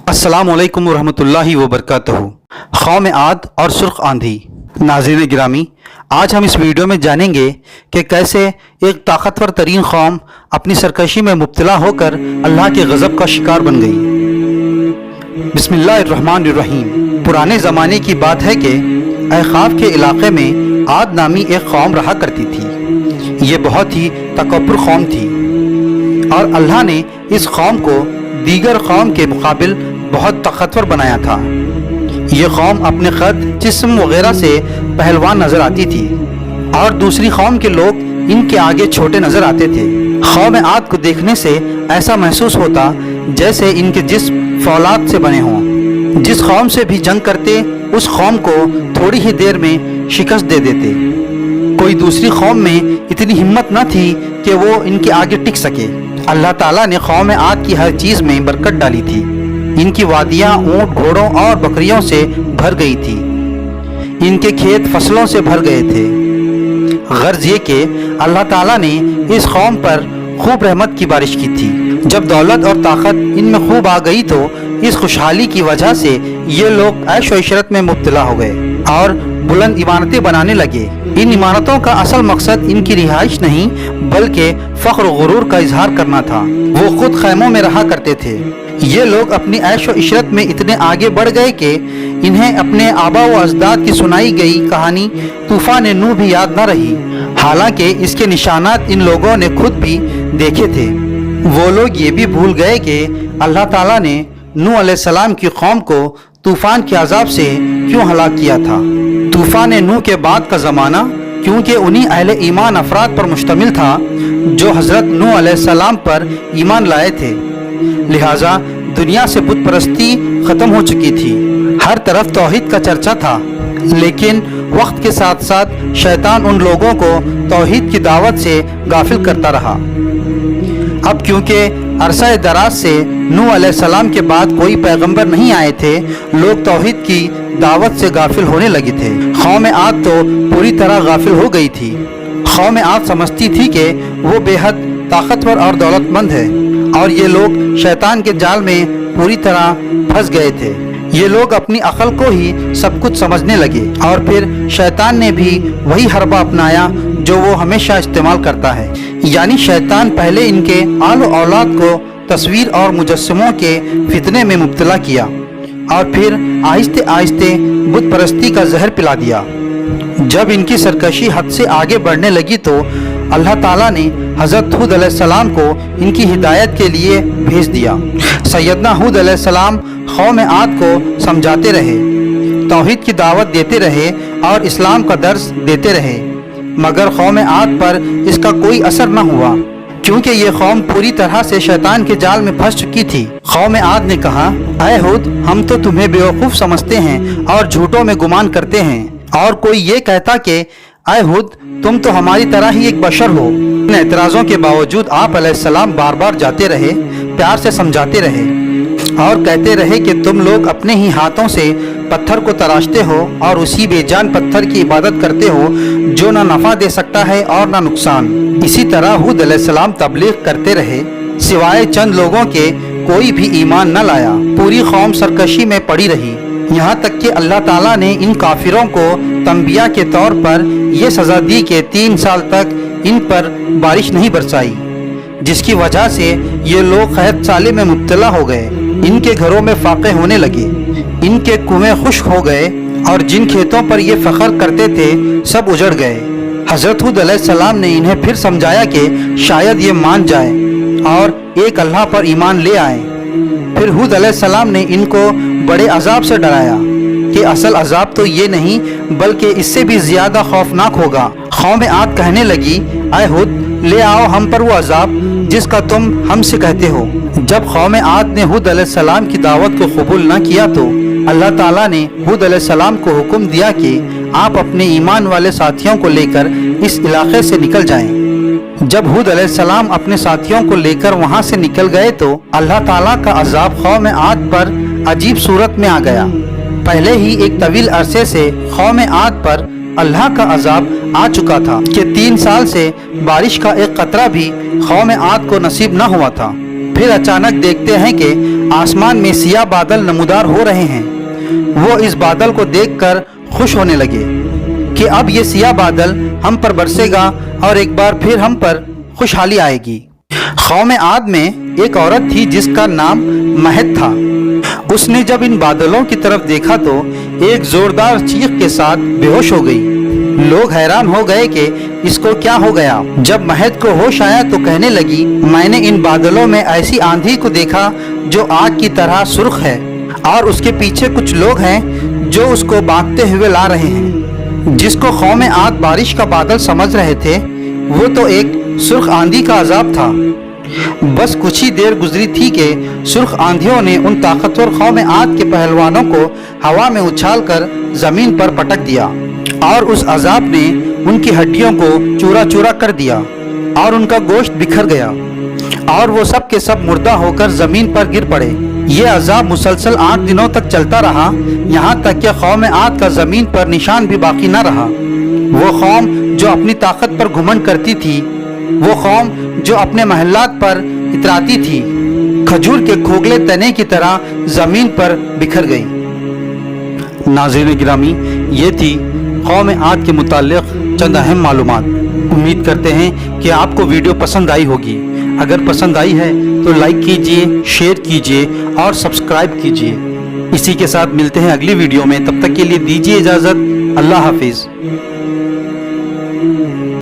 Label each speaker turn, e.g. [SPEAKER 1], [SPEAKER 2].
[SPEAKER 1] अस्सलामु अलैकुम वरहमतुल्लाहि वबरकातुहू। कौम आद और सुर्ख आंधी। नाज़रीन गिरामी, आज हम इस वीडियो में जानेंगे कि कैसे एक ताकतवर तरीन कौम अपनी सरकशी में मुब्तला होकर अल्लाह के गज़ब का शिकार बन गई। बिस्मिल्लाहिर्रहमानिर्रहीम। पुराने ज़माने की बात है कि अहक़ाफ़ के इलाक़े में आद नामी एक कौम रहा करती थी। ये बहुत ही तकब्बुर कौम थी और अल्लाह ने इस कौम को दीगर कौम के मुकाबिल बहुत ताकतवर बनाया था। ये कौम अपने क़द, जिस्म वगैरह से पहलवान नज़र आती थी और दूसरी कौम के लोग इनके आगे छोटे नज़र आते थे। कौम आद को देखने से ऐसा महसूस होता जैसे इनके जिस्म फौलाद से बने हों। जिस कौम से भी जंग करते उस कौम को थोड़ी ही देर में शिकस्त दे देते। कोई दूसरी कौम में इतनी हिम्मत न थी कि वो इनके आगे टिक सके। अल्लाह ताला ने कौम आद की हर चीज़ में बरकत डाली थी। इनकी वादियाँ ऊँट, घोड़ों और बकरियों से भर गई थी। इनके खेत फसलों से भर गए थे। गर्ज ये कि अल्लाह ताला ने इस कौम पर खूब रहमत की बारिश की थी। जब दौलत और ताकत इनमें खूब आ गई तो इस खुशहाली की वजह से ये लोग ऐश व इशरत में मुब्तला हो गए और बुलंद इमारतें बनाने लगे। इन इमारतों का असल मकसद इनकी रिहाइश नहीं बल्कि फ़ख्र व गुरूर का इजहार करना था। वो खुद खैमों में रहा करते थे। ये लोग अपनी ऐश व इशरत में इतने आगे बढ़ गए कि इन्हें अपने आबा व अजदाद की सुनाई गई कहानी तूफ़ान नूह भी याद न रही। हालांकि इसके निशानात इन लोगों ने खुद भी देखे थे। वो लोग ये भी भूल गए कि अल्लाह ताला ने नूह अलैहिस्सलाम की कौम को तूफ़ान के अजाब से क्यों हलाक किया था। तूफ़ान नूह के बाद का ज़माना क्योंकि उन्हीं अहले ईमान अफराद पर मुश्तमिल था जो हज़रत नूह अलैहिस्सलाम पर ईमान लाए थे। लिहाजा दुनिया से बुत परस्ती ख़त्म हो चुकी थी। हर तरफ तौहीद का चर्चा था। लेकिन वक्त के साथ साथ शैतान उन लोगों को तौहीद की दावत से गाफिल करता रहा। अब क्योंकि अरसा दराज से नूह अलैहिस्सलाम के बाद कोई पैगंबर नहीं आए थे, लोग तौहीद की दावत से गाफिल होने लगे थे। कौम आद तो पूरी तरह गाफिल हो गई थी। कौम आद समझती थी कि वो बेहद ताकतवर और दौलतमंद है और ये लोग शैतान के जाल में पूरी तरह फंस गए थे। ये लोग अपनी अक्ल को ही सब कुछ समझने लगे और फिर शैतान ने भी वही हरबा अपनाया जो वो हमेशा इस्तेमाल करता है। यानी शैतान पहले इनके आल औलाद को तस्वीर और मुजस्समों के फितने में मुब्तला किया और फिर आहिस्ते आहिस्ते बुत परस्ती का जहर पिला दिया। जब इनकी सरकशी हद से आगे बढ़ने लगी तो अल्लाह ताला ने हज़रत हूद अलैहिस्सलाम को इनकी हिदायत के लिए भेज दिया। सैयदना हूद अलैहिस्सलाम कौम आद को समझाते रहे, तौहीद की दावत देते रहे और इस्लाम का दर्स देते रहे, मगर कौम आद पर इसका कोई असर न हुआ क्योंकि ये कौम पूरी तरह से शैतान के जाल में फंस चुकी थी। कौम आद ने कहा, ऐ हूद, हम तो तुम्हें बेवकूफ़ समझते हैं और झूठों में गुमान करते हैं। और कोई ये कहता कि ऐ हूद, तुम तो हमारी तरह ही एक बशर हो। इन एतराज़ों के बावजूद आप अलैहिस्सलाम बार बार जाते रहे, प्यार से समझाते रहे और कहते रहे कि तुम लोग अपने ही हाथों से पत्थर को तराशते हो और उसी बेजान पत्थर की इबादत करते हो जो ना नफ़ा दे सकता है और ना नुकसान। इसी तरह हूद अलैहिस्सलाम तबलीग करते रहे, सिवाय चंद लोगों के कोई भी ईमान न लाया। पूरी कौम सरकशी में पड़ी रही, यहाँ तक कि अल्लाह ताला ने इन काफिरों को तंबिया के तौर पर यह सज़ा दी कि 3 साल तक इन पर बारिश नहीं बरसाई, जिसकी वजह से ये लोग क़हत साले में मुब्तला हो गए। इनके घरों में फाक़े होने लगे, इनके कुएं खुश्क हो गए और जिन खेतों पर ये फ़ख्र करते थे सब उजड़ गए। हज़रत हूद अलैहिस्सलाम ने इन्हें फिर समझाया कि शायद ये मान जाए और एक अल्लाह पर ईमान ले आए। फिर हूद अलैहिस्सलाम ने इनको बड़े अजाब से डराया कि असल अजाब तो ये नहीं बल्कि इससे भी ज़्यादा खौफनाक होगा। कौम आद कहने लगी, ऐ हूद, ले आओ हम पर वो अजाब जिसका तुम हमसे कहते हो। जब कौम आद ने हूद अलैहिस्सलाम की दावत को कबूल न किया तो अल्लाह ताला ने हूद अलैहिस्सलाम को हुक्म दिया कि आप अपने ईमान वाले साथियों को लेकर इस इलाके से निकल जाएं। जब हूद अलैहिस्सलाम अपने साथियों को लेकर वहां से निकल गए तो अल्लाह ताला का अजाब कौम आद पर अजीब सूरत में आ गया। पहले ही एक तवील अरसे से कौम आद पर अल्लाह का अजाब आ चुका था कि 3 साल से बारिश का एक कतरा भी कौम आद को नसीब न हुआ था। फिर अचानक देखते हैं कि आसमान में सियाह बादल नमूदार हो रहे हैं। वो इस बादल को देखकर खुश होने लगे कि अब ये सियाह बादल हम पर बरसेगा और एक बार फिर हम पर खुशहाली आएगी। कौम आद में एक औरत थी जिसका नाम महद था। उसने जब इन बादलों की तरफ देखा तो एक जोरदार चीख के साथ बेहोश हो गई। लोग हैरान हो गए कि इसको क्या हो गया। जब महद को होश आया तो कहने लगी, मैंने इन बादलों में ऐसी आंधी को देखा जो आग की तरह सुर्ख है और उसके पीछे कुछ लोग हैं जो उसको बांधते हुए ला रहे हैं। जिसको कौम आद बारिश का बादल समझ रहे थे वो तो एक सुर्ख आंधी का अजाब था। बस कुछ ही देर गुजरी थी कि सुर्ख आंधियों ने उन ताकतवर कौम आद के पहलवानों को हवा में उछालकर जमीन पर पटक दिया और उस अजाब ने उनकी हड्डियों को चूरा चूरा कर दिया और उनका गोश्त बिखर गया और वो सब के सब मुर्दा होकर जमीन पर गिर पड़े। ये अजाब मुसलसल 8 दिनों तक चलता रहा, यहाँ तक कि कौम आद का जमीन पर निशान भी बाकी न रहा। वो कौम जो अपनी ताकत पर घुमंड करती थी, वो कौम जो अपने महल्लात पर इतराती थी, खजूर के खोखले तने की तरह जमीन पर बिखर गई। नाज़रीन गिरामी, ये थी कौम आद के मुताल्लिक़ चंद अहम मालूमात। उम्मीद करते हैं कि आपको वीडियो पसंद आई होगी। अगर पसंद आई है तो लाइक कीजिए, शेयर कीजिए और सब्सक्राइब कीजिए। इसी के साथ मिलते हैं अगली वीडियो में। तब तक के लिए दीजिए इजाज़त। अल्लाह हाफिज़।